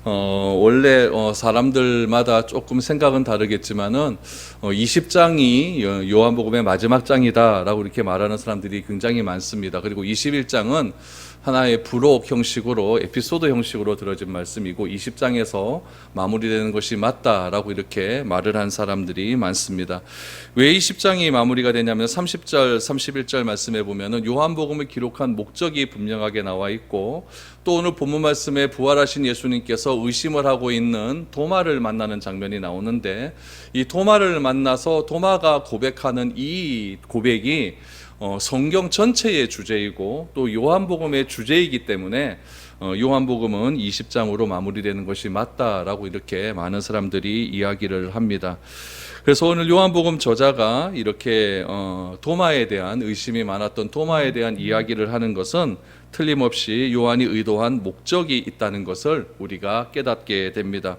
원래 사람들마다 조금 생각은 다르겠지만은 20장이 요한복음의 마지막 장이다라고 이렇게 말하는 사람들이 굉장히 많습니다. 그리고 21장은 하나의 부록 형식으로 에피소드 형식으로 들어진 말씀이고 20장에서 마무리되는 것이 맞다라고 이렇게 말을 한 사람들이 많습니다. 왜 20장이 마무리가 되냐면 30절, 31절 말씀에 보면은 요한복음을 기록한 목적이 분명하게 나와 있고 또 오늘 본문 말씀에 부활하신 예수님께서 의심을 하고 있는 도마를 만나는 장면이 나오는데 이 도마를 만나서 도마가 고백하는 이 고백이 성경 전체의 주제이고 또 요한복음의 주제이기 때문에 요한복음은 20장으로 마무리되는 것이 맞다라고 이렇게 많은 사람들이 이야기를 합니다. 그래서 오늘 요한복음 저자가 이렇게 도마에 대한 의심이 많았던 도마에 대한 이야기를 하는 것은 틀림없이 요한이 의도한 목적이 있다는 것을 우리가 깨닫게 됩니다.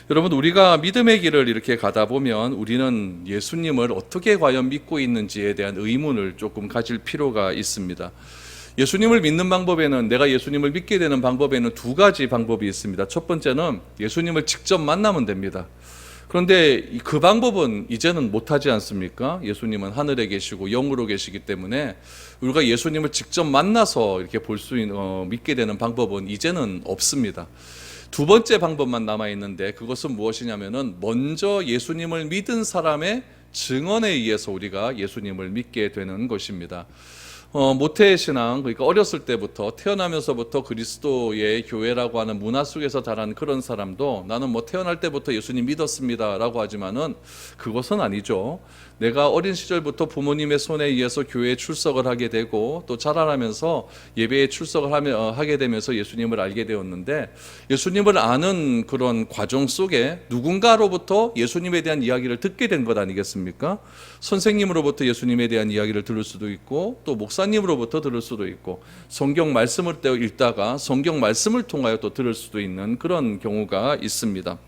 여러분, 우리가 믿음의 길을 이렇게 가다 보면 우리는 예수님을 어떻게 과연 믿고 있는지에 대한 의문을 조금 가질 필요가 있습니다. 예수님을 믿는 방법에는, 내가 예수님을 믿게 되는 방법에는 두 가지 방법이 있습니다. 첫 번째는 예수님을 직접 만나면 됩니다. 그런데 그 방법은 이제는 못하지 않습니까? 예수님은 하늘에 계시고 영으로 계시기 때문에 우리가 예수님을 직접 만나서 이렇게 볼 수 있는, 믿게 되는 방법은 이제는 없습니다. 두 번째 방법만 남아있는데 그것은 무엇이냐면은 먼저 예수님을 믿은 사람의 증언에 의해서 우리가 예수님을 믿게 되는 것입니다. 모태신앙, 그러니까 어렸을 때부터 태어나면서부터 그리스도의 교회라고 하는 문화 속에서 자란 그런 사람도 나는 뭐 태어날 때부터 예수님 믿었습니다 라고 하지만은 그것은 아니죠. 내가 어린 시절부터 부모님의 손에 의해서 교회에 출석을 하게 되고 또 자라나면서 예배에 출석을 하게 되면서 예수님을 알게 되었는데 예수님을 아는 그런 과정 속에 누군가로부터 예수님에 대한 이야기를 듣게 된 것 아니겠습니까? 선생님으로부터 예수님에 대한 이야기를 들을 수도 있고 또 목사님으로부터 들을 수도 있고 성경 말씀을 읽다가 성경 말씀을 통하여 또 들을 수도 있는 그런 경우가 있습니다.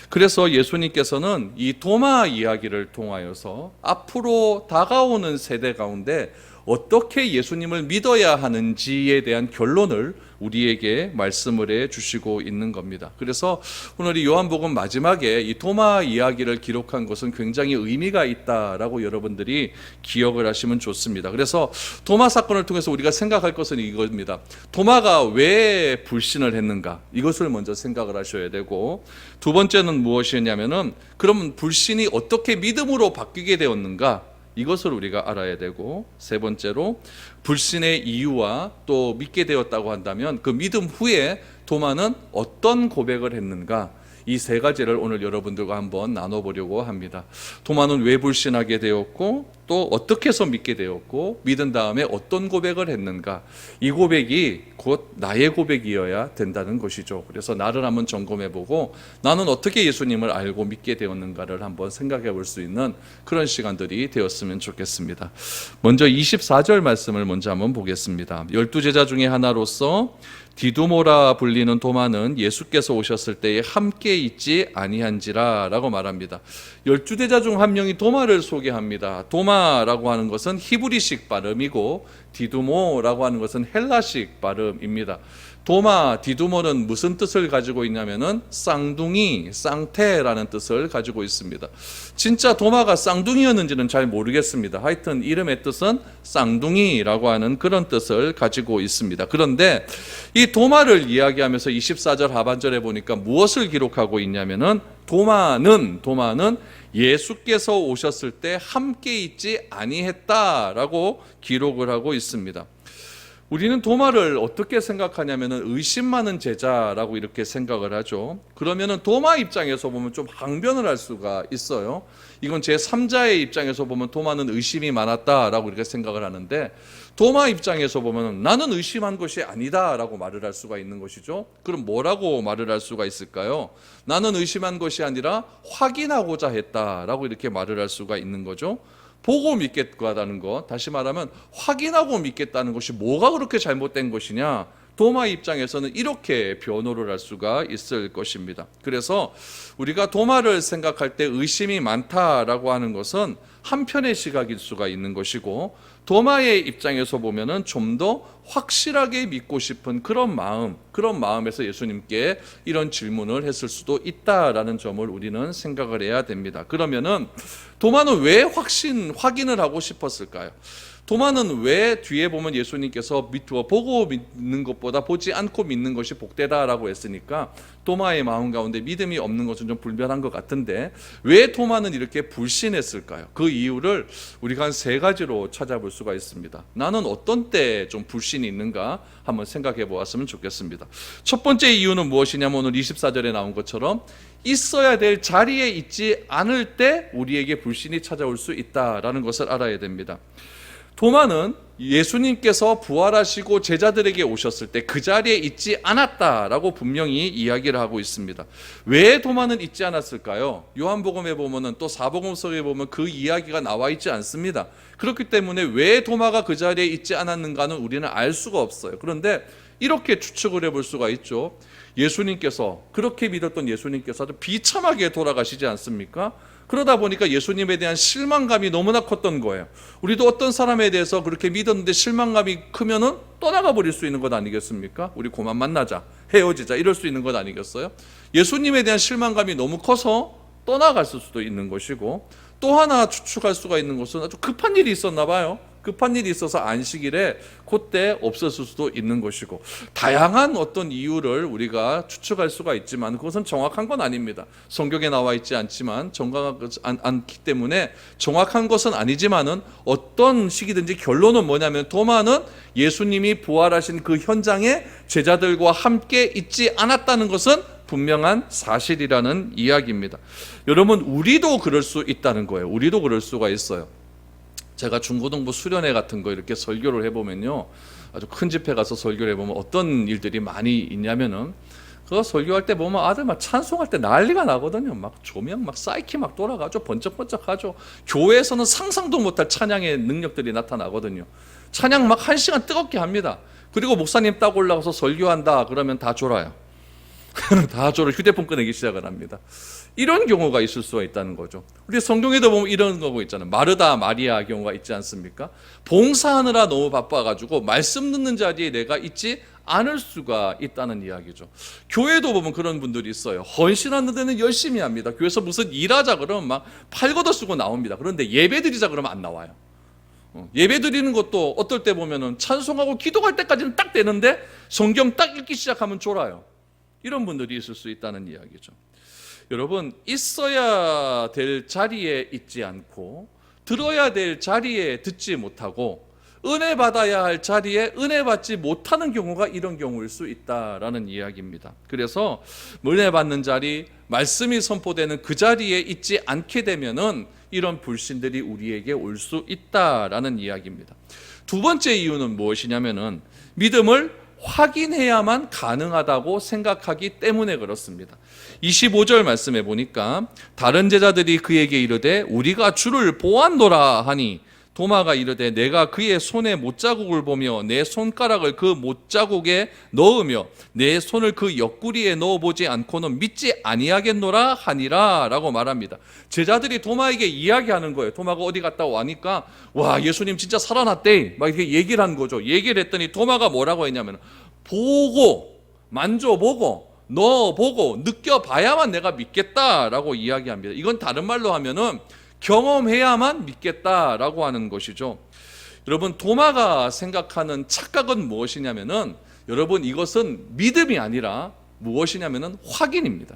그래서 예수님께서는 이 도마 이야기를 통하여서 앞으로 다가오는 세대 가운데 어떻게 예수님을 믿어야 하는지에 대한 결론을 우리에게 말씀을 해 주시고 있는 겁니다. 그래서 오늘 이 요한복음 마지막에 이 도마 이야기를 기록한 것은 굉장히 의미가 있다라고 여러분들이 기억을 하시면 좋습니다. 그래서 도마 사건을 통해서 우리가 생각할 것은 이겁니다. 도마가 왜 불신을 했는가? 이것을 먼저 생각을 하셔야 되고 두 번째는 무엇이냐면은 그러면 불신이 어떻게 믿음으로 바뀌게 되었는가? 이것을 우리가 알아야 되고 세 번째로 불신의 이유와 또 믿게 되었다고 한다면 그 믿음 후에 도마는 어떤 고백을 했는가 이 세 가지를 오늘 여러분들과 한번 나눠보려고 합니다. 도마는 왜 불신하게 되었고 또 어떻게 해서 믿게 되었고 믿은 다음에 어떤 고백을 했는가 이 고백이 곧 나의 고백이어야 된다는 것이죠. 그래서 나를 한번 점검해보고 나는 어떻게 예수님을 알고 믿게 되었는가를 한번 생각해 볼 수 있는 그런 시간들이 되었으면 좋겠습니다. 먼저 24절 말씀을 먼저 한번 보겠습니다. 12제자 중에 하나로서 디두모라 불리는 도마는 예수께서 오셨을 때에 함께 있지 아니한지라 라고 말합니다. 12제자 중 한 명이 도마를 소개합니다. 도마라고 하는 것은 히브리식 발음이고 디두모라고 하는 것은 헬라식 발음입니다. 도마, 디두모는 무슨 뜻을 가지고 있냐면은 쌍둥이, 쌍태라는 뜻을 가지고 있습니다. 진짜 도마가 쌍둥이였는지는 잘 모르겠습니다. 하여튼 이름의 뜻은 쌍둥이라고 하는 그런 뜻을 가지고 있습니다. 그런데 이 도마를 이야기하면서 24절 하반절에 보니까 무엇을 기록하고 있냐면은 도마는 예수께서 오셨을 때 함께 있지 아니했다라고 기록을 하고 있습니다. 우리는 도마를 어떻게 생각하냐면은 의심 많은 제자라고 이렇게 생각을 하죠. 그러면은 도마 입장에서 보면 좀 항변을 할 수가 있어요. 이건 제 3자의 입장에서 보면 도마는 의심이 많았다라고 이렇게 생각을 하는데 도마 입장에서 보면 나는 의심한 것이 아니다라고 말을 할 수가 있는 것이죠. 그럼 뭐라고 말을 할 수가 있을까요? 나는 의심한 것이 아니라 확인하고자 했다라고 이렇게 말을 할 수가 있는 거죠. 보고 믿겠다는 것, 다시 말하면 확인하고 믿겠다는 것이 뭐가 그렇게 잘못된 것이냐? 도마 입장에서는 이렇게 변호를 할 수가 있을 것입니다. 그래서 우리가 도마를 생각할 때 의심이 많다라고 하는 것은 한편의 시각일 수가 있는 것이고, 도마의 입장에서 보면은 좀 더 확실하게 믿고 싶은 그런 마음에서 예수님께 이런 질문을 했을 수도 있다라는 점을 우리는 생각을 해야 됩니다. 그러면은 도마는 왜 확인을 하고 싶었을까요? 도마는 왜 뒤에 보면 예수님께서 보고 믿는 것보다 보지 않고 믿는 것이 복되다라고 했으니까 도마의 마음 가운데 믿음이 없는 것은 좀 불편한 것 같은데, 왜 도마는 이렇게 불신했을까요? 그 이유를 우리가 한 3가지로 찾아볼 수가 있습니다. 나는 어떤 때 좀 불신이 있는가 한번 생각해 보았으면 좋겠습니다. 첫 번째 이유는 무엇이냐면 오늘 24절에 나온 것처럼 있어야 될 자리에 있지 않을 때 우리에게 불신이 찾아올 수 있다라는 것을 알아야 됩니다. 도마는 예수님께서 부활하시고 제자들에게 오셨을 때 그 자리에 있지 않았다라고 분명히 이야기를 하고 있습니다. 왜 도마는 있지 않았을까요? 요한복음에 보면은 또 사복음서에 보면 그 이야기가 나와 있지 않습니다. 그렇기 때문에 왜 도마가 그 자리에 있지 않았는가는 우리는 알 수가 없어요. 그런데 이렇게 추측을 해볼 수가 있죠. 예수님께서, 그렇게 믿었던 예수님께서 아주 비참하게 돌아가시지 않습니까? 그러다 보니까 예수님에 대한 실망감이 너무나 컸던 거예요. 우리도 어떤 사람에 대해서 그렇게 믿었는데 실망감이 크면은 떠나가 버릴 수 있는 것 아니겠습니까? 우리 그만 만나자, 헤어지자, 이럴 수 있는 것 아니겠어요? 예수님에 대한 실망감이 너무 커서 떠나갔을 수도 있는 것이고, 또 하나 추측할 수가 있는 것은 아주 급한 일이 있었나 봐요. 급한 일이 있어서 안식일에 그때 없었을 수도 있는 것이고, 다양한 어떤 이유를 우리가 추측할 수가 있지만 그것은 정확한 건 아닙니다. 성경에 나와 있지 않지만 정확하지 않기 때문에 정확한 것은 아니지만은 어떤 식이든지 결론은 뭐냐면 도마는 예수님이 부활하신 그 현장에 제자들과 함께 있지 않았다는 것은 분명한 사실이라는 이야기입니다. 여러분, 우리도 그럴 수 있다는 거예요. 우리도 그럴 수가 있어요. 제가 중고등부 수련회 같은 거 이렇게 설교를 해보면요, 아주 큰 집회 가서 설교를 해보면 어떤 일들이 많이 있냐면은, 그거 설교할 때 보면 아들 막 찬송할 때 난리가 나거든요. 막 조명 막 사이키 막 돌아가죠. 번쩍번쩍하죠. 교회에서는 상상도 못할 찬양의 능력들이 나타나거든요. 찬양 막 1시간 뜨겁게 합니다. 그리고 목사님 딱 올라가서 설교한다 그러면 다 졸아요. 다 졸아 휴대폰 꺼내기 시작을 합니다. 이런 경우가 있을 수가 있다는 거죠. 우리 성경에도 보면 이런 거고 있잖아요. 마르다 마리아 경우가 있지 않습니까? 봉사하느라 너무 바빠가지고 말씀 듣는 자리에 내가 있지 않을 수가 있다는 이야기죠. 교회도 보면 그런 분들이 있어요. 헌신하는 데는 열심히 합니다. 교회에서 무슨 일하자 그러면 막 팔걷어 쓰고 나옵니다. 그런데 예배 드리자 그러면 안 나와요. 예배 드리는 것도 어떨 때 보면은 찬송하고 기도할 때까지는 딱 되는데 성경 딱 읽기 시작하면 졸아요. 이런 분들이 있을 수 있다는 이야기죠. 여러분, 있어야 될 자리에 있지 않고 들어야 될 자리에 듣지 못하고 은혜 받아야 할 자리에 은혜 받지 못하는 경우가 이런 경우일 수 있다라는 이야기입니다. 그래서 은혜 받는 자리, 말씀이 선포되는 그 자리에 있지 않게 되면은 이런 불신들이 우리에게 올 수 있다라는 이야기입니다. 두 번째 이유는 무엇이냐면은 믿음을 확인해야만 가능하다고 생각하기 때문에 그렇습니다. 25절 말씀해 보니까 다른 제자들이 그에게 이르되 우리가 주를 보았노라 하니 도마가 이르되 내가 그의 손에 못자국을 보며 내 손가락을 그 못자국에 넣으며 내 손을 그 옆구리에 넣어보지 않고는 믿지 아니하겠노라 하니라 라고 말합니다. 제자들이 도마에게 이야기하는 거예요. 도마가 어디 갔다 와니까 와, 예수님 진짜 살아났대 막 이렇게 얘기를 한 거죠. 얘기를 했더니 도마가 뭐라고 했냐면 보고 만져보고 넣어보고 느껴봐야만 내가 믿겠다라고 이야기합니다. 이건 다른 말로 하면은 경험해야만 믿겠다라고 하는 것이죠. 여러분, 도마가 생각하는 착각은 무엇이냐면은 여러분, 이것은 믿음이 아니라 무엇이냐면은 확인입니다.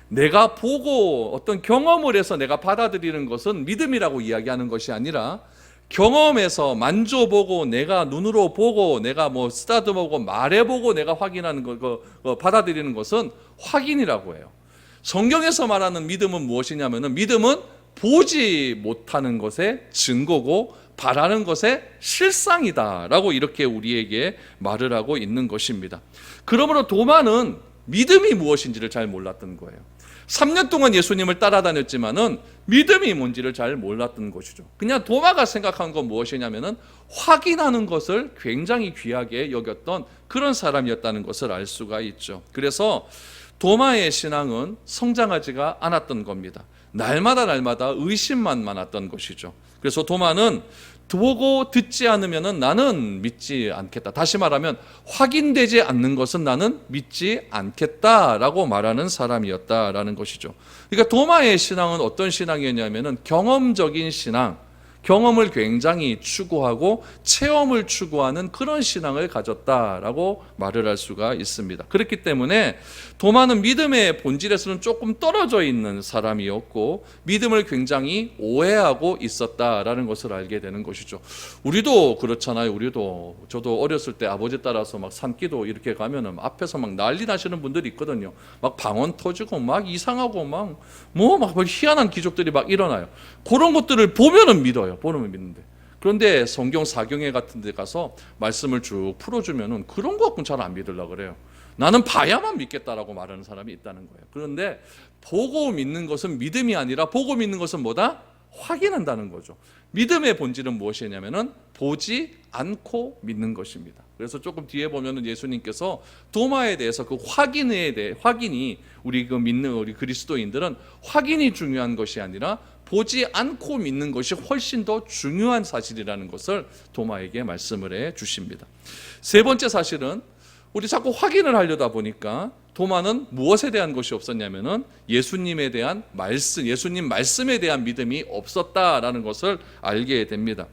내가 보고 어떤 경험을 해서 내가 받아들이는 것은 믿음이라고 이야기하는 것이 아니라 경험해서 만져보고 내가 눈으로 보고 내가 뭐 쓰다듬어보고 말해보고 내가 확인하는 거 받아들이는 것은 확인이라고 해요. 성경에서 말하는 믿음은 무엇이냐면은 믿음은 보지 못하는 것의 증거고 바라는 것의 실상이다라고 이렇게 우리에게 말을 하고 있는 것입니다. 그러므로 도마는 믿음이 무엇인지를 잘 몰랐던 거예요. 3년 동안 예수님을 따라다녔지만은 믿음이 뭔지를 잘 몰랐던 것이죠. 그냥 도마가 생각한 건 무엇이냐면은 확인하는 것을 굉장히 귀하게 여겼던 그런 사람이었다는 것을 알 수가 있죠. 그래서 도마의 신앙은 성장하지가 않았던 겁니다. 날마다 의심만 많았던 것이죠. 그래서 도마는 보고 듣지 않으면 나는 믿지 않겠다. 다시 말하면 확인되지 않는 것은 나는 믿지 않겠다라고 말하는 사람이었다라는 것이죠. 그러니까 도마의 신앙은 어떤 신앙이었냐면은 경험적인 신앙, 경험을 굉장히 추구하고 체험을 추구하는 그런 신앙을 가졌다라고 말을 할 수가 있습니다. 그렇기 때문에 도마는 믿음의 본질에서는 조금 떨어져 있는 사람이었고 믿음을 굉장히 오해하고 있었다라는 것을 알게 되는 것이죠. 우리도 그렇잖아요. 저도 어렸을 때 아버지 따라서 막 산기도 이렇게 가면은 앞에서 막 난리 나시는 분들이 있거든요. 막 방언 터지고 막 이상하고 막 희한한 기적들이 막 일어나요. 그런 것들을 보면은 믿어요. 보면 믿는데. 그런데 성경 사경회 같은 데 가서 말씀을 쭉 풀어주면은 그런 거 갖고는 잘 안 믿으려고 그래요. 나는 봐야만 믿겠다라고 말하는 사람이 있다는 거예요. 그런데 보고 믿는 것은 믿음이 아니라 보고 믿는 것은 뭐다? 확인한다는 거죠. 믿음의 본질은 무엇이냐면은 보지 않고 믿는 것입니다. 그래서 조금 뒤에 보면은 예수님께서 도마에 대해서 그 확인이 우리 믿는 우리 그리스도인들은 확인이 중요한 것이 아니라 보지 않고 믿는 것이 훨씬 더 중요한 사실이라는 것을 도마에게 말씀을 해 주십니다. 세 번째 사실은 우리 자꾸 확인을 하려다 보니까 도마는 무엇에 대한 것이 없었냐면은 예수님에 대한 말씀, 예수님 말씀에 대한 믿음이 없었다라는 것을 알게 됩니다.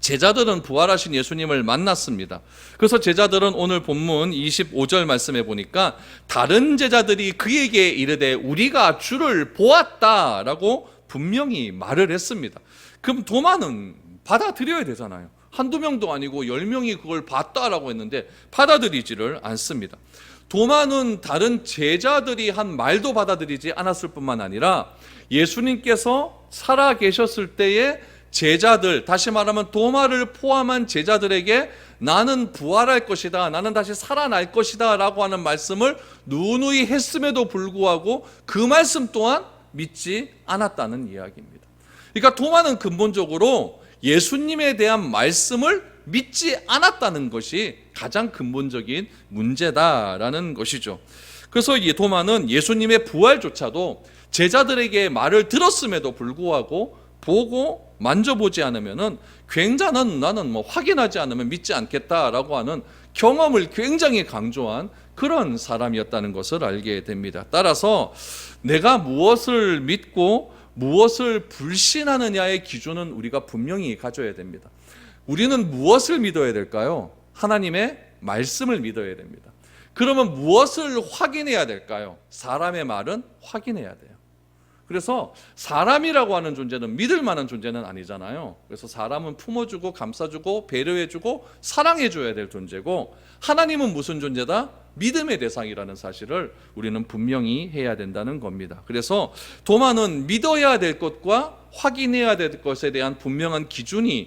제자들은 부활하신 예수님을 만났습니다. 그래서 제자들은 오늘 본문 25절 말씀에 보니까 다른 제자들이 그에게 이르되 우리가 주를 보았다라고 분명히 말을 했습니다. 그럼 도마는 받아들여야 되잖아요. 한두 명도 아니고 10명이 그걸 봤다라고 했는데 받아들이지를 않습니다. 도마는 다른 제자들이 한 말도 받아들이지 않았을 뿐만 아니라 예수님께서 살아 계셨을 때에 제자들, 다시 말하면 도마를 포함한 제자들에게 나는 부활할 것이다, 나는 다시 살아날 것이다 라고 하는 말씀을 누누이 했음에도 불구하고 그 말씀 또한 믿지 않았다는 이야기입니다. 그러니까 도마는 근본적으로 예수님에 대한 말씀을 믿지 않았다는 것이 가장 근본적인 문제다라는 것이죠. 그래서 이 도마는 예수님의 부활조차도 제자들에게 말을 들었음에도 불구하고 보고 만져보지 않으면은 나는 확인하지 않으면 믿지 않겠다라고 하는 경험을 굉장히 강조한 그런 사람이었다는 것을 알게 됩니다. 따라서 내가 무엇을 믿고 무엇을 불신하느냐의 기준은 우리가 분명히 가져야 됩니다. 우리는 무엇을 믿어야 될까요? 하나님의 말씀을 믿어야 됩니다. 그러면 무엇을 확인해야 될까요? 사람의 말은 확인해야 돼요. 그래서 사람이라고 하는 존재는 믿을 만한 존재는 아니잖아요. 그래서 사람은 품어주고 감싸주고 배려해주고 사랑해줘야 될 존재고, 하나님은 무슨 존재다? 믿음의 대상이라는 사실을 우리는 분명히 해야 된다는 겁니다. 그래서 도마는 믿어야 될 것과 확인해야 될 것에 대한 분명한 기준에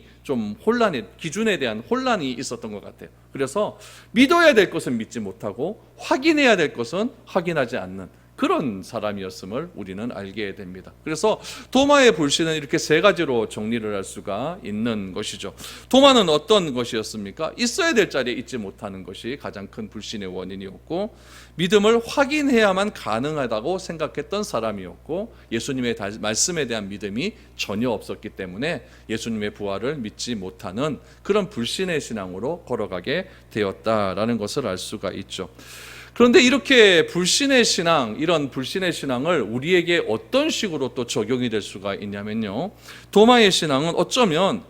대한 혼란이 있었던 것 같아요. 그래서 믿어야 될 것은 믿지 못하고 확인해야 될 것은 확인하지 않는 그런 사람이었음을 우리는 알게 됩니다. 그래서 도마의 불신은 이렇게 세 가지로 정리를 할 수가 있는 것이죠. 도마는 어떤 것이었습니까? 있어야 될 자리에 있지 못하는 것이 가장 큰 불신의 원인이었고, 믿음을 확인해야만 가능하다고 생각했던 사람이었고, 예수님의 말씀에 대한 믿음이 전혀 없었기 때문에 예수님의 부활을 믿지 못하는 그런 불신의 신앙으로 걸어가게 되었다라는 것을 알 수가 있죠. 그런데 이렇게 이런 불신의 신앙을 우리에게 어떤 식으로 또 적용이 될 수가 있냐면요, 도마의 신앙은 어쩌면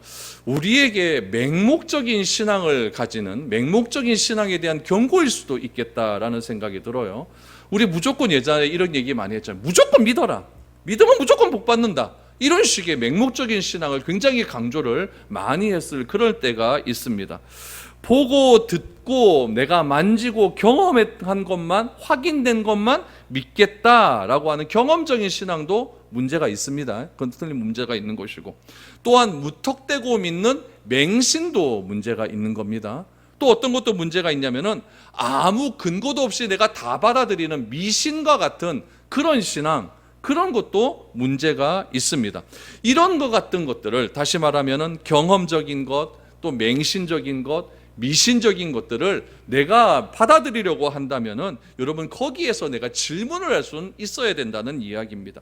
우리에게 맹목적인 신앙을 가지는, 맹목적인 신앙에 대한 경고일 수도 있겠다라는 생각이 들어요. 우리 무조건 예전에 이런 얘기 많이 했잖아요. 무조건 믿어라, 믿으면 무조건 복 받는다, 이런 식의 맹목적인 신앙을 굉장히 강조를 많이 했을 그럴 때가 있습니다. 보고 듣고 내가 만지고 경험한 것만, 확인된 것만 믿겠다라고 하는 경험적인 신앙도 문제가 있습니다. 그건 틀린 문제가 있는 것이고, 또한 무턱대고 믿는 맹신도 문제가 있는 겁니다. 또 어떤 것도 문제가 있냐면은 아무 근거도 없이 내가 다 받아들이는 미신과 같은 그런 신앙, 그런 것도 문제가 있습니다. 이런 것 같은 것들을 다시 말하면은 경험적인 것, 또 맹신적인 것, 미신적인 것들을 내가 받아들이려고 한다면은 여러분 거기에서 내가 질문을 할 수는 있어야 된다는 이야기입니다.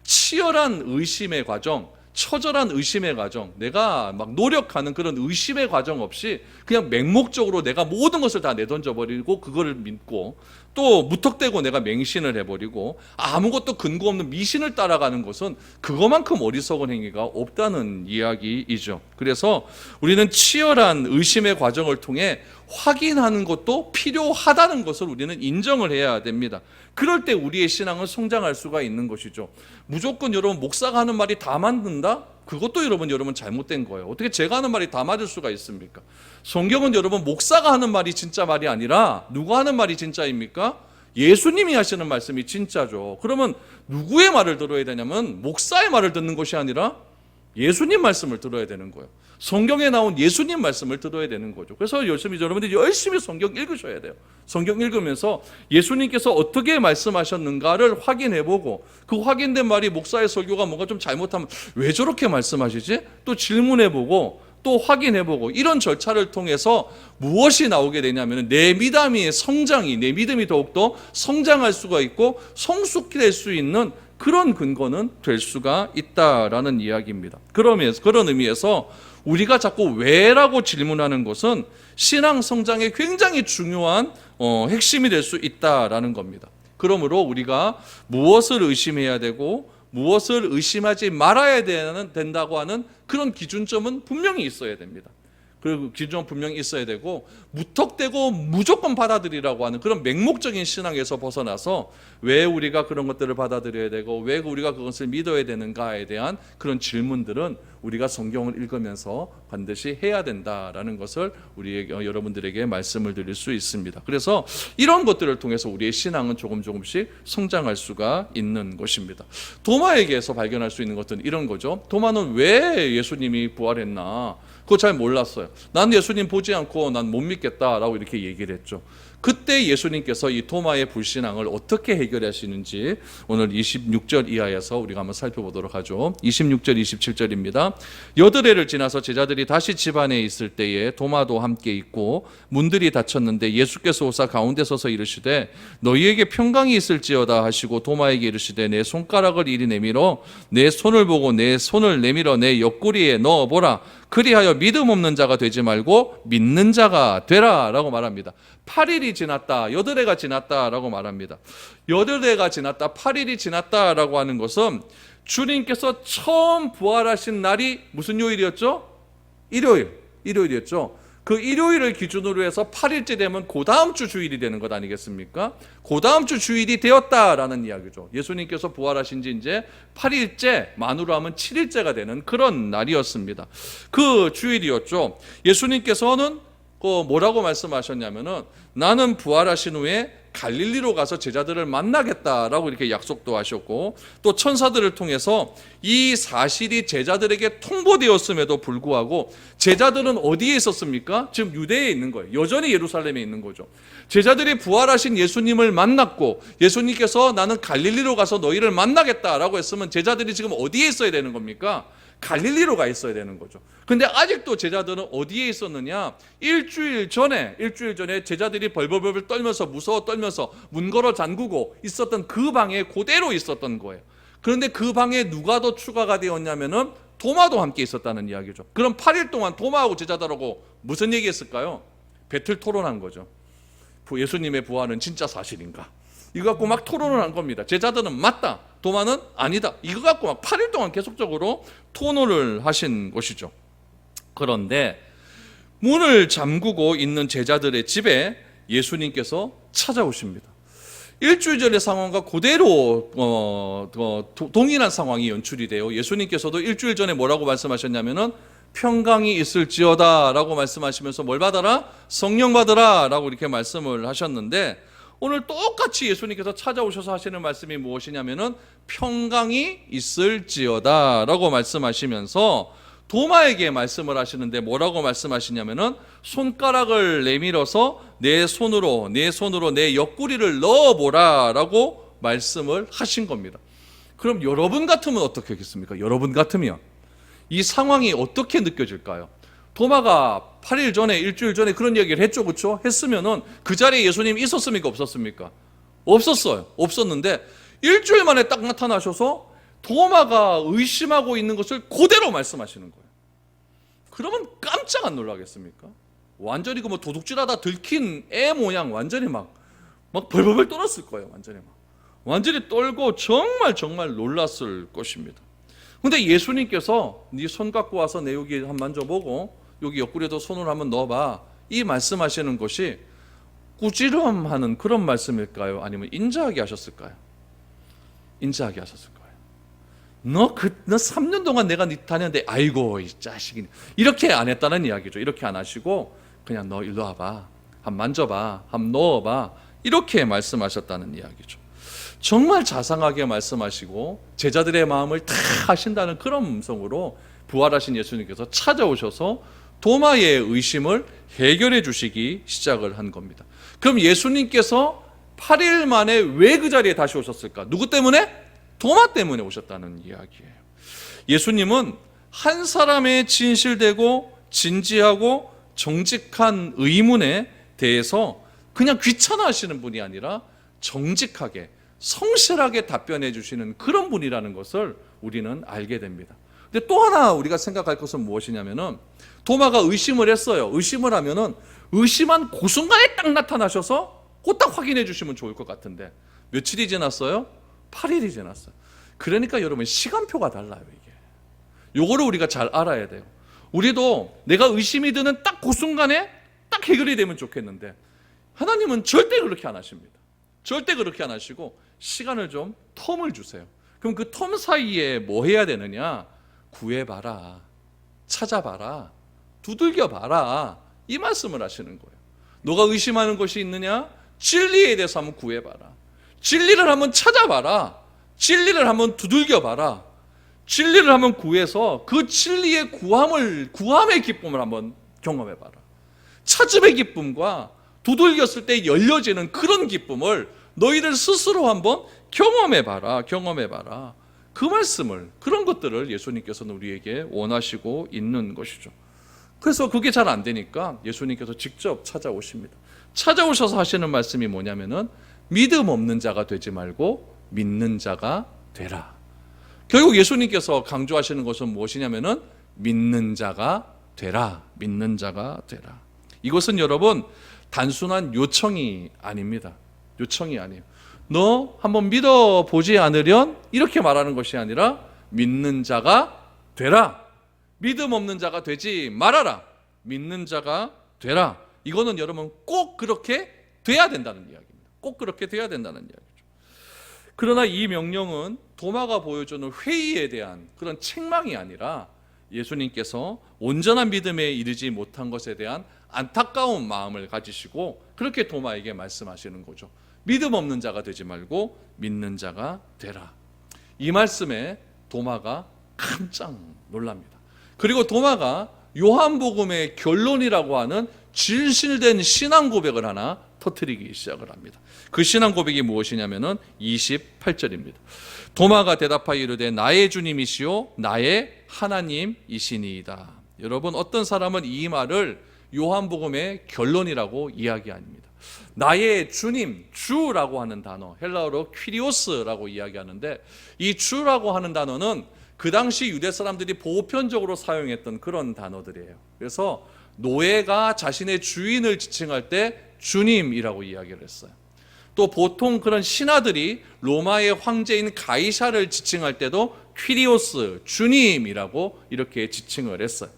치열한 의심의 과정, 처절한 의심의 과정, 내가 막 노력하는 그런 의심의 과정 없이 그냥 맹목적으로 내가 모든 것을 다 내던져버리고 그거를 믿고 또 무턱대고 내가 맹신을 해버리고 아무것도 근거 없는 미신을 따라가는 것은 그거만큼 어리석은 행위가 없다는 이야기이죠. 그래서 우리는 치열한 의심의 과정을 통해 확인하는 것도 필요하다는 것을 우리는 인정을 해야 됩니다. 그럴 때 우리의 신앙은 성장할 수가 있는 것이죠. 무조건 여러분 목사가 하는 말이 다 맞는다? 그것도 여러분 잘못된 거예요. 어떻게 제가 하는 말이 다 맞을 수가 있습니까? 성경은 여러분 목사가 하는 말이 진짜 말이 아니라 누가 하는 말이 진짜입니까? 예수님이 하시는 말씀이 진짜죠. 그러면 누구의 말을 들어야 되냐면 목사의 말을 듣는 것이 아니라 예수님 말씀을 들어야 되는 거예요. 성경에 나온 예수님 말씀을 들어야 되는 거죠. 그래서 여러분들이 열심히 성경 읽으셔야 돼요. 성경 읽으면서 예수님께서 어떻게 말씀하셨는가를 확인해보고 그 확인된 말이 목사의 설교가 뭔가 좀 잘못하면 왜 저렇게 말씀하시지? 또 질문해보고 또 확인해보고 이런 절차를 통해서 무엇이 나오게 되냐면 내 믿음의 성장이, 내 믿음이 더욱더 성장할 수가 있고 성숙될 수 있는 그런 근거는 될 수가 있다라는 이야기입니다. 그런 의미에서 우리가 자꾸 왜라고 질문하는 것은 신앙 성장에 굉장히 중요한 핵심이 될 수 있다라는 겁니다. 그러므로 우리가 무엇을 의심해야 되고 무엇을 의심하지 말아야 된다고 하는 그런 기준점은 분명히 있어야 됩니다. 그리고 기준은 분명히 있어야 되고 무턱대고 무조건 받아들이라고 하는 그런 맹목적인 신앙에서 벗어나서 왜 우리가 그런 것들을 받아들여야 되고 왜 우리가 그것을 믿어야 되는가에 대한 그런 질문들은 우리가 성경을 읽으면서 반드시 해야 된다라는 것을 여러분들에게 말씀을 드릴 수 있습니다. 그래서 이런 것들을 통해서 우리의 신앙은 조금씩 성장할 수가 있는 것입니다. 도마에게서 발견할 수 있는 것은 이런 거죠. 도마는 왜 예수님이 부활했나 그거 잘 몰랐어요. 난 예수님 보지 않고 난 못 믿겠다라고 이렇게 얘기를 했죠. 그때 예수님께서 이 도마의 불신앙을 어떻게 해결하시는지 오늘 26절 이하에서 우리가 한번 살펴보도록 하죠. 26절 27절입니다. 여드레를 지나서 제자들이 다시 집 안에 있을 때에 도마도 함께 있고 문들이 닫혔는데 예수께서 오사 가운데 서서 이르시되 너희에게 평강이 있을지어다 하시고 도마에게 이르시되 내 손가락을 이리 내밀어 내 손을 보고 내 손을 내밀어 내 옆구리에 넣어보라. 그리하여 믿음 없는 자가 되지 말고 믿는 자가 되라 라고 말합니다. 8일이 지났다, 여드레가 지났다라고 말합니다. 여드레가 지났다, 8일이 지났다라고 하는 것은 주님께서 처음 부활하신 날이 무슨 요일이었죠? 일요일이었죠. 그 일요일을 기준으로 해서 8일째 되면 그 다음 주 주일이 되는 것 아니겠습니까? 그 다음 주 주일이 되었다라는 이야기죠. 예수님께서 부활하신 지 이제 8일째, 만으로 하면 7일째가 되는 그런 날이었습니다. 그 주일이었죠. 예수님께서는 뭐라고 말씀하셨냐면은 나는 부활하신 후에 갈릴리로 가서 제자들을 만나겠다라고 이렇게 약속도 하셨고 또 천사들을 통해서 이 사실이 제자들에게 통보되었음에도 불구하고 제자들은 어디에 있었습니까? 지금 유대에 있는 거예요. 여전히 예루살렘에 있는 거죠. 제자들이 부활하신 예수님을 만났고 예수님께서 나는 갈릴리로 가서 너희를 만나겠다라고 했으면 제자들이 지금 어디에 있어야 되는 겁니까? 갈릴리로 가 있어야 되는 거죠. 근데 아직도 제자들은 어디에 있었느냐? 일주일 전에 제자들이 벌벌벌 떨면서 무서워 떨면서 문 걸어 잠그고 있었던 그 방에 그대로 있었던 거예요. 그런데 그 방에 누가 더 추가가 되었냐면은 도마도 함께 있었다는 이야기죠. 그럼 8일 동안 도마하고 제자들하고 무슨 얘기했을까요? 배틀 토론한 거죠. 예수님의 부활은 진짜 사실인가? 이거 갖고 막 토론을 한 겁니다. 제자들은 맞다, 도마는 아니다. 이거 갖고 막 8일 동안 계속적으로 토론을 하신 것이죠. 그런데 문을 잠그고 있는 제자들의 집에 예수님께서 찾아오십니다. 일주일 전의 상황과 그대로 동일한 상황이 연출이 돼요. 예수님께서도 일주일 전에 뭐라고 말씀하셨냐면은 평강이 있을지어다 라고 말씀하시면서 뭘 받아라? 성령 받으라 라고 이렇게 말씀을 하셨는데 오늘 똑같이 예수님께서 찾아오셔서 하시는 말씀이 무엇이냐면은 평강이 있을지어다 라고 말씀하시면서 도마에게 말씀을 하시는데 뭐라고 말씀하시냐면은 손가락을 내밀어서 내 손으로 내 옆구리를 넣어보라라고 말씀을 하신 겁니다. 그럼 여러분 같으면 어떻게 하겠습니까? 여러분 같으면 이 상황이 어떻게 느껴질까요? 도마가 8일 전에, 일주일 전에 그런 얘기를 했죠, 그렇죠? 했으면은 그 자리에 예수님이 있었습니까? 없었습니까? 없었어요. 없었는데 일주일 만에 딱 나타나셔서 도마가 의심하고 있는 것을 그대로 말씀하시는 거예요. 그러면 깜짝 안 놀라겠습니까? 완전히 그 뭐 도둑질하다 들킨 애 모양 완전히 막 벌벌벌 떨었을 거예요. 완전히 떨고 정말 놀랐을 것입니다. 근데 예수님께서 네 손 갖고 와서 내 여기 한번 만져보고 여기 옆구리에도 손을 한번 넣어봐, 이 말씀하시는 것이 꾸지람하는 그런 말씀일까요? 아니면 인자하게 하셨을까요? 인자하게 하셨을 거예요. 너 3년 동안 내가 네 다녔는데 아이고 이 자식이, 이렇게 안 했다는 이야기죠. 이렇게 안 하시고 그냥 너 일로 와봐, 한번 만져봐, 한번 넣어봐, 이렇게 말씀하셨다는 이야기죠. 정말 자상하게 말씀하시고 제자들의 마음을 다 하신다는 그런 음성으로 부활하신 예수님께서 찾아오셔서 도마의 의심을 해결해 주시기 시작을 한 겁니다. 그럼 예수님께서 8일 만에 왜 그 자리에 다시 오셨을까? 누구 때문에? 도마 때문에 오셨다는 이야기예요. 예수님은 한 사람의 진실되고 진지하고 정직한 의문에 대해서 그냥 귀찮아하시는 분이 아니라 정직하게 성실하게 답변해 주시는 그런 분이라는 것을 우리는 알게 됩니다. 근데 또 하나 우리가 생각할 것은 무엇이냐면은 도마가 의심을 했어요. 의심을 하면은 의심한 그 순간에 딱 나타나셔서 딱 확인해 주시면 좋을 것 같은데 며칠이 지났어요? 8일이 지났어요. 그러니까 여러분 시간표가 달라요. 이게 요거를 우리가 잘 알아야 돼요. 우리도 내가 의심이 드는 딱 그 순간에 딱 해결이 되면 좋겠는데 하나님은 절대 그렇게 안 하십니다. 절대 그렇게 안 하시고 시간을 좀 텀을 주세요. 그럼 그 텀 사이에 뭐 해야 되느냐? 구해봐라, 찾아봐라, 두들겨봐라, 이 말씀을 하시는 거예요. 너가 의심하는 것이 있느냐? 진리에 대해서 한번 구해봐라, 진리를 한번 찾아봐라, 진리를 한번 두들겨봐라, 진리를 한번 구해서 그 진리의 구함의 기쁨을 한번 경험해봐라. 찾음의 기쁨과 두들겼을 때 열려지는 그런 기쁨을 너희들 스스로 한번 경험해봐라. 그 말씀을, 그런 것들을 예수님께서는 우리에게 원하시고 있는 것이죠. 그래서 그게 잘 안 되니까 예수님께서 직접 찾아오십니다. 찾아오셔서 하시는 말씀이 뭐냐면은 믿음 없는 자가 되지 말고 믿는 자가 되라. 결국 예수님께서 강조하시는 것은 무엇이냐면은 믿는 자가 되라. 믿는 자가 되라. 이것은 여러분 단순한 요청이 아닙니다. 요청이 아니에요. 너 한번 믿어보지 않으련, 이렇게 말하는 것이 아니라 믿는 자가 되라. 믿음 없는 자가 되지 말아라. 믿는 자가 되라. 이거는 여러분 꼭 그렇게 돼야 된다는 이야기입니다. 꼭 그렇게 돼야 된다는 이야기죠. 그러나 이 명령은 도마가 보여주는 회의에 대한 그런 책망이 아니라 예수님께서 온전한 믿음에 이르지 못한 것에 대한 안타까운 마음을 가지시고 그렇게 도마에게 말씀하시는 거죠. 믿음 없는 자가 되지 말고 믿는 자가 되라. 이 말씀에 도마가 깜짝 놀랍니다. 그리고 도마가 요한복음의 결론이라고 하는 진실된 신앙 고백을 하나 터뜨리기 시작을 합니다. 그 신앙 고백이 무엇이냐면은 28절입니다. 도마가 대답하여 이르되 나의 주님이시요 나의 하나님이시니이다. 여러분, 어떤 사람은 이 말을 요한복음의 결론이라고 이야기합니다. 나의 주님, 주라고 하는 단어, 헬라어로 퀴리오스라고 이야기하는데, 이 주라고 하는 단어는 그 당시 유대 사람들이 보편적으로 사용했던 그런 단어들이에요. 그래서 노예가 자신의 주인을 지칭할 때 주님이라고 이야기를 했어요. 또 보통 그런 신하들이 로마의 황제인 가이사를 지칭할 때도 퀴리오스, 주님이라고 이렇게 지칭을 했어요.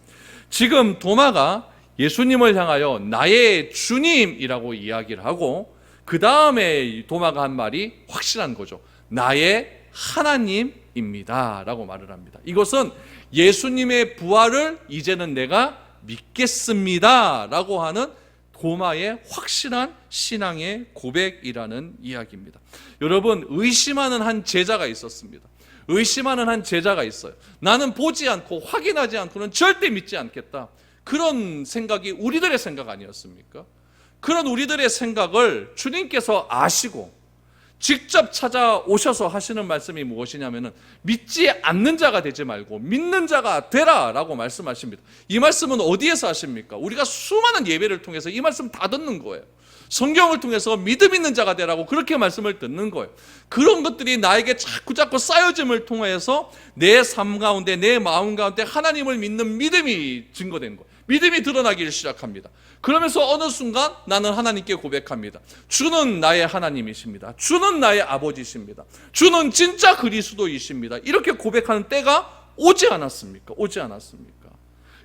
지금 도마가 예수님을 향하여 나의 주님이라고 이야기를 하고, 그 다음에 도마가 한 말이 확실한 거죠. 나의 하나님입니다 라고 말을 합니다. 이것은 예수님의 부활을 이제는 내가 믿겠습니다 라고 하는 도마의 확실한 신앙의 고백이라는 이야기입니다. 여러분, 의심하는 한 제자가 있었습니다. 의심하는 한 제자가 있어요. 나는 보지 않고 확인하지 않고는 절대 믿지 않겠다. 그런 생각이 우리들의 생각 아니었습니까? 그런 우리들의 생각을 주님께서 아시고 직접 찾아오셔서 하시는 말씀이 무엇이냐면은 믿지 않는 자가 되지 말고 믿는 자가 되라 라고 말씀하십니다. 이 말씀은 어디에서 하십니까? 우리가 수많은 예배를 통해서 이 말씀 다 듣는 거예요. 성경을 통해서 믿음 있는 자가 되라고 그렇게 말씀을 듣는 거예요. 그런 것들이 나에게 자꾸 쌓여짐을 통해서 내 삶 가운데, 내 마음 가운데 하나님을 믿는 믿음이 증거된 거예요. 믿음이 드러나기 시작합니다. 그러면서 어느 순간 나는 하나님께 고백합니다. 주는 나의 하나님이십니다. 주는 나의 아버지십니다. 주는 진짜 그리스도이십니다. 이렇게 고백하는 때가 오지 않았습니까? 오지 않았습니까?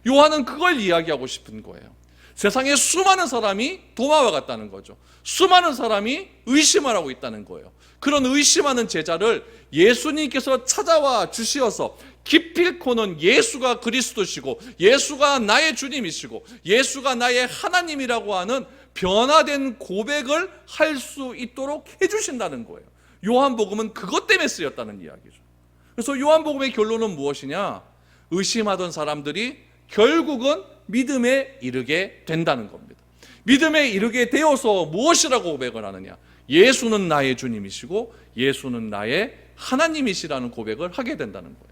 요한은 그걸 이야기하고 싶은 거예요. 세상에 수많은 사람이 도마와 같다는 거죠. 수많은 사람이 의심을 하고 있다는 거예요. 그런 의심하는 제자를 예수님께서 찾아와 주시어서 기필코는 예수가 그리스도시고 예수가 나의 주님이시고 예수가 나의 하나님이라고 하는 변화된 고백을 할 수 있도록 해주신다는 거예요. 요한복음은 그것 때문에 쓰였다는 이야기죠. 그래서 요한복음의 결론은 무엇이냐? 의심하던 사람들이 결국은 믿음에 이르게 된다는 겁니다. 믿음에 이르게 되어서 무엇이라고 고백을 하느냐? 예수는 나의 주님이시고 예수는 나의 하나님이시라는 고백을 하게 된다는 거예요.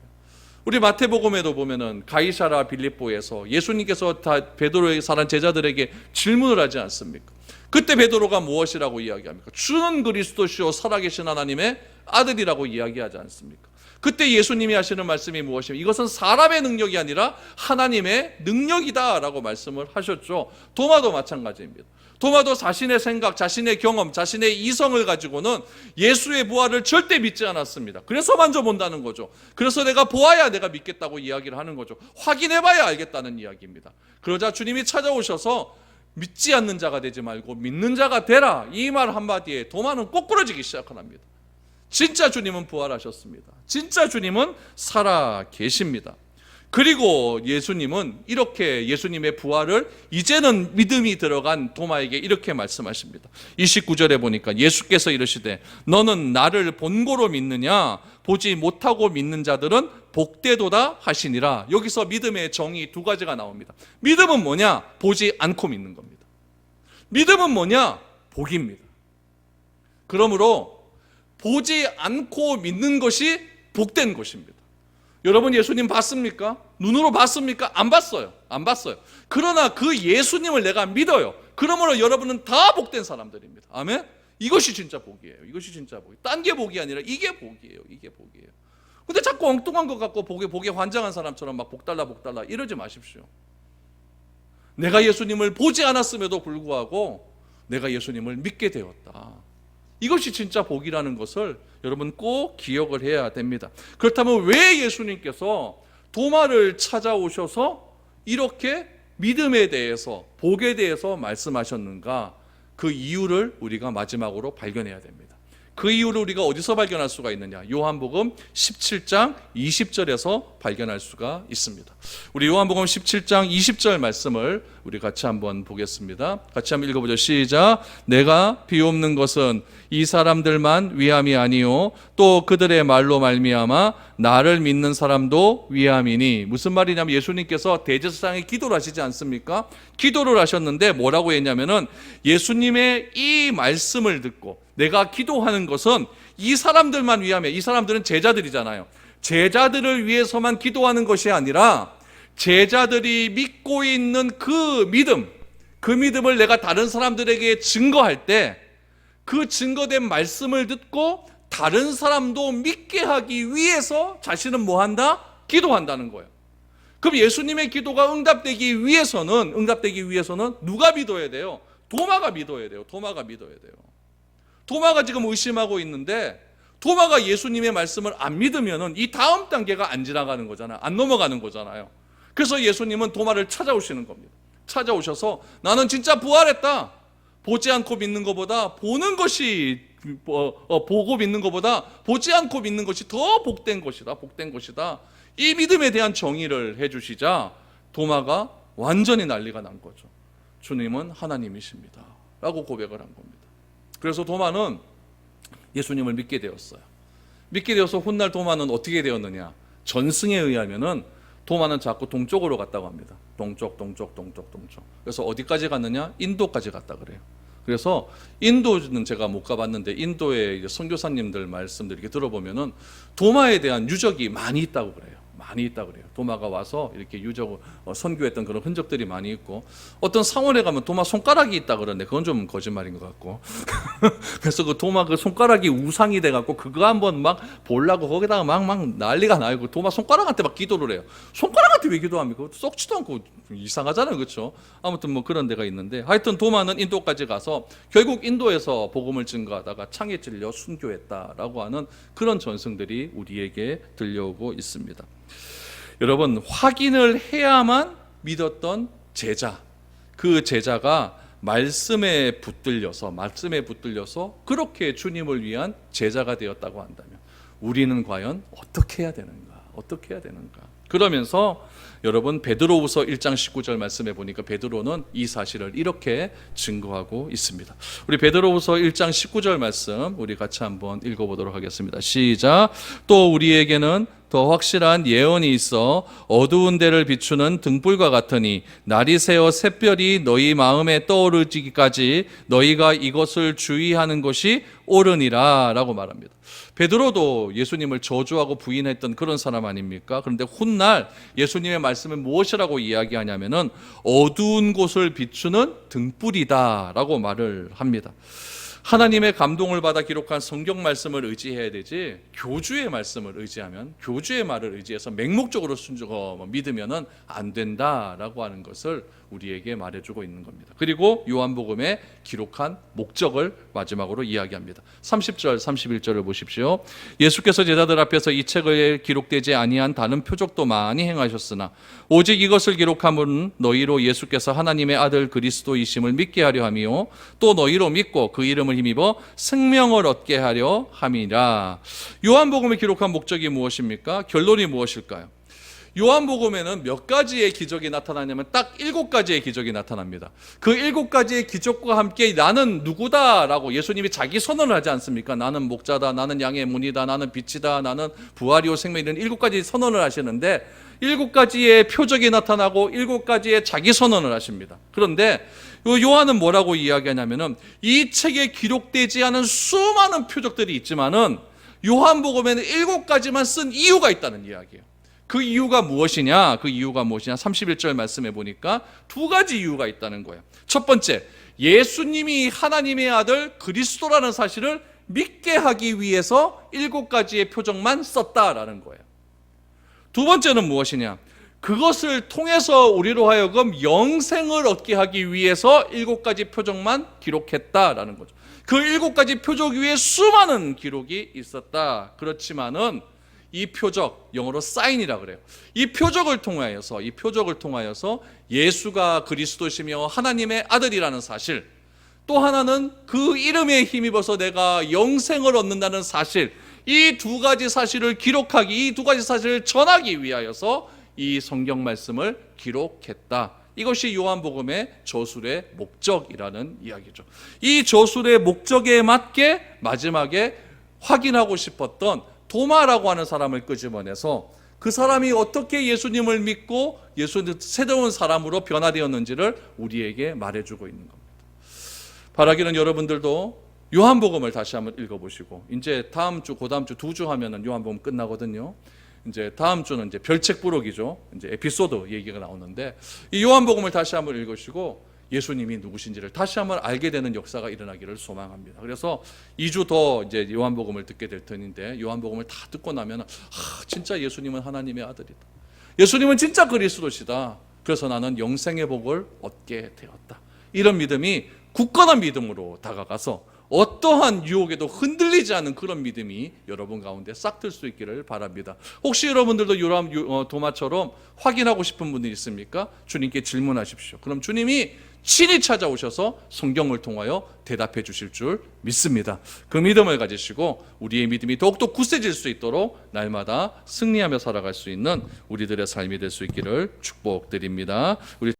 우리 마태복음에도 보면은 가이사라 빌립보에서 예수님께서 다 베드로의 사랑 제자들에게 질문을 하지 않습니까? 그때 베드로가 무엇이라고 이야기합니까? 주는 그리스도시요 살아계신 하나님의 아들이라고 이야기하지 않습니까? 그때 예수님이 하시는 말씀이 무엇이냐면 이것은 사람의 능력이 아니라 하나님의 능력이다라고 말씀을 하셨죠. 도마도 마찬가지입니다. 도마도 자신의 생각, 자신의 경험, 자신의 이성을 가지고는 예수의 부활을 절대 믿지 않았습니다. 그래서 만져본다는 거죠. 그래서 내가 보아야 내가 믿겠다고 이야기를 하는 거죠. 확인해봐야 알겠다는 이야기입니다. 그러자 주님이 찾아오셔서 믿지 않는 자가 되지 말고 믿는 자가 되라, 이 말 한마디에 도마는 꼬꾸라지기 시작합니다. 진짜 주님은 부활하셨습니다. 진짜 주님은 살아 계십니다. 그리고 예수님은 이렇게 예수님의 부활을 이제는 믿음이 들어간 도마에게 이렇게 말씀하십니다. 29절에 보니까 예수께서 이르시되 너는 나를 본고로 믿느냐? 보지 못하고 믿는 자들은 복되도다 하시니라. 여기서 믿음의 정의 두 가지가 나옵니다. 믿음은 뭐냐? 보지 않고 믿는 겁니다. 믿음은 뭐냐? 복입니다. 그러므로 보지 않고 믿는 것이 복된 것입니다. 여러분 예수님 봤습니까? 눈으로 봤습니까? 안 봤어요. 안 봤어요. 그러나 그 예수님을 내가 믿어요. 그러므로 여러분은 다 복된 사람들입니다. 아멘? 이것이 진짜 복이에요. 이것이 진짜 복이에요. 딴 게 복이 아니라 이게 복이에요. 이게 복이에요. 근데 자꾸 엉뚱한 것 같고 복에 환장한 사람처럼 막 복 달라 이러지 마십시오. 내가 예수님을 보지 않았음에도 불구하고 내가 예수님을 믿게 되었다. 이것이 진짜 복이라는 것을 여러분 꼭 기억을 해야 됩니다. 그렇다면 왜 예수님께서 도마를 찾아오셔서 이렇게 믿음에 대해서, 복에 대해서 말씀하셨는가? 그 이유를 우리가 마지막으로 발견해야 됩니다. 그 이유를 우리가 어디서 발견할 수가 있느냐? 요한복음 17장 20절에서 발견할 수가 있습니다. 우리 요한복음 17장 20절 말씀을 우리 같이 한번 보겠습니다. 같이 한번 읽어보죠. 시작. 내가 비옵는 것은 이 사람들만 위함이 아니요 또 그들의 말로 말미암아 나를 믿는 사람도 위함이니. 무슨 말이냐면 예수님께서 대제사장에 기도를 하시지 않습니까? 기도를 하셨는데 뭐라고 했냐면은 예수님의 이 말씀을 듣고 내가 기도하는 것은 이 사람들만 위함이에요. 이 사람들은 제자들이잖아요. 제자들을 위해서만 기도하는 것이 아니라 제자들이 믿고 있는 그 믿음을 내가 다른 사람들에게 증거할 때 그 증거된 말씀을 듣고 다른 사람도 믿게 하기 위해서 자신은 뭐 한다? 기도한다는 거예요. 그럼 예수님의 기도가 응답되기 위해서는 누가 믿어야 돼요? 도마가 믿어야 돼요. 도마가 믿어야 돼요. 도마가 지금 의심하고 있는데 도마가 예수님의 말씀을 안 믿으면은 이 다음 단계가 안 지나가는 거잖아요. 안 넘어가는 거잖아요. 그래서 예수님은 도마를 찾아오시는 겁니다. 찾아오셔서 나는 진짜 부활했다. 보지 않고 믿는 것보다 보는 것이 보고 믿는 것보다 보지 않고 믿는 것이 더 복된 것이다. 복된 것이다. 이 믿음에 대한 정의를 해주시자 도마가 완전히 난리가 난 거죠. 주님은 하나님이십니다 라고 고백을 한 겁니다. 그래서 도마는 예수님을 믿게 되었어요. 믿게 되어서 훗날 도마는 어떻게 되었느냐, 전승에 의하면은 도마는 자꾸 동쪽으로 갔다고 합니다. 동쪽. 그래서 어디까지 갔느냐, 인도까지 갔다 그래요. 그래서 인도는 제가 못 가봤는데 인도의 선교사님들 말씀들 이렇게 들어보면은 도마에 대한 유적이 많이 있다고 그래요. 도마가 와서 이렇게 선교했던 그런 흔적들이 많이 있고, 어떤 상원에 가면 도마 손가락이 있다 그러는데 그건 좀 거짓말인 것 같고 그래서 그 도마 그 손가락이 우상이 돼갖고 그거 한번 막 보려고 거기다가 막 난리가 나고 도마 손가락한테 막 기도를 해요. 손가락한테 왜 기도합니까? 썩지도 않고 이상하잖아요, 그렇죠? 아무튼 뭐 그런 데가 있는데, 하여튼 도마는 인도까지 가서 결국 인도에서 복음을 증거하다가 창에 찔려 순교했다라고 하는 그런 전승들이 우리에게 들려오고 있습니다. 여러분, 확인을 해야만 믿었던 제자, 그 제자가 말씀에 붙들려서 그렇게 주님을 위한 제자가 되었다고 한다면 우리는 과연 어떻게 해야 되는가? 그러면서 여러분, 베드로후서 1장 19절 말씀해 보니까 베드로는 이 사실을 이렇게 증거하고 있습니다. 우리 베드로후서 1장 19절 말씀 우리 같이 한번 읽어보도록 하겠습니다. 시작. 또 우리에게는 더 확실한 예언이 있어 어두운 데를 비추는 등불과 같으니 날이 새어 샛별이 너희 마음에 떠오르기까지 너희가 이것을 주의하는 것이 옳으니라 라고 말합니다. 베드로도 예수님을 저주하고 부인했던 그런 사람 아닙니까? 그런데 훗날 예수님의 말씀을 무엇이라고 이야기하냐면은 어두운 곳을 비추는 등불이다 라고 말을 합니다. 하나님의 감동을 받아 기록한 성경 말씀을 의지해야 되지, 교주의 말씀을 의지하면, 교주의 말을 의지해서 맹목적으로 믿으면은 안 된다라고 하는 것을 우리에게 말해주고 있는 겁니다. 그리고 요한복음에 기록한 목적을 마지막으로 이야기합니다. 30절 31절을 보십시오. 예수께서 제자들 앞에서 이 책에 기록되지 아니한 다른 표적도 많이 행하셨으나 오직 이것을 기록함은 너희로 예수께서 하나님의 아들 그리스도이심을 믿게 하려 함이요 또 너희로 믿고 그 이름을 힘입어 생명을 얻게 하려 함이라. 요한복음에 기록한 목적이 무엇입니까? 결론이 무엇일까요? 요한복음에는 몇 가지의 기적이 나타나냐면 딱 7가지의 기적이 나타납니다. 그 7가지의 기적과 함께 나는 누구다라고 예수님이 자기 선언을 하지 않습니까? 나는 목자다, 나는 양의 문이다, 나는 빛이다, 나는 부활이요 생명, 이런 7가지 선언을 하시는데 7가지의 표적이 나타나고 7가지의 자기 선언을 하십니다. 그런데 요한은 뭐라고 이야기하냐면은 이 책에 기록되지 않은 수많은 표적들이 있지만은 요한복음에는 7가지만 쓴 이유가 있다는 이야기예요. 그 이유가 무엇이냐? 31절 말씀해 보니까 2가지 이유가 있다는 거예요. 첫 번째, 예수님이 하나님의 아들 그리스도라는 사실을 믿게 하기 위해서 7가지의 표적만 썼다라는 거예요. 두 번째는 무엇이냐? 그것을 통해서 우리로 하여금 영생을 얻게 하기 위해서 7가지 표적만 기록했다라는 거죠. 그 7가지 표적 위에 수많은 기록이 있었다. 그렇지만은 이 표적, 영어로 사인이라 그래요. 이 표적을 통하여서 예수가 그리스도시며 하나님의 아들이라는 사실, 또 하나는 그 이름에 힘입어서 내가 영생을 얻는다는 사실, 이 2가지 사실을 이 2가지 사실을 전하기 위하여서 이 성경 말씀을 기록했다. 이것이 요한복음의 저술의 목적이라는 이야기죠. 이 저술의 목적에 맞게 마지막에 확인하고 싶었던 도마라고 하는 사람을 끄집어내서 그 사람이 어떻게 예수님을 믿고 새로운 사람으로 변화되었는지를 우리에게 말해주고 있는 겁니다. 바라기는 여러분들도 요한복음을 다시 한번 읽어보시고, 이제 다음 주, 그다음 주 2주 하면은 요한복음 끝나거든요. 이제 다음 주는 이제 별책 부록이죠. 이제 에피소드 얘기가 나오는데 이 요한복음을 다시 한번 읽으시고 예수님이 누구신지를 다시 한번 알게 되는 역사가 일어나기를 소망합니다. 그래서 2주 더 이제 요한복음을 듣게 될 터인데 요한복음을 다 듣고 나면 진짜 예수님은 하나님의 아들이다. 예수님은 진짜 그리스도시다. 그래서 나는 영생의 복을 얻게 되었다. 이런 믿음이 굳건한 믿음으로 다가가서 어떠한 유혹에도 흔들리지 않는 그런 믿음이 여러분 가운데 싹 들 수 있기를 바랍니다. 혹시 여러분들도 도마처럼 확인하고 싶은 분이 있습니까? 주님께 질문하십시오. 그럼 주님이 친히 찾아오셔서 성경을 통하여 대답해 주실 줄 믿습니다. 그 믿음을 가지시고 우리의 믿음이 더욱더 굳세질 수 있도록 날마다 승리하며 살아갈 수 있는 우리들의 삶이 될 수 있기를 축복드립니다. 우리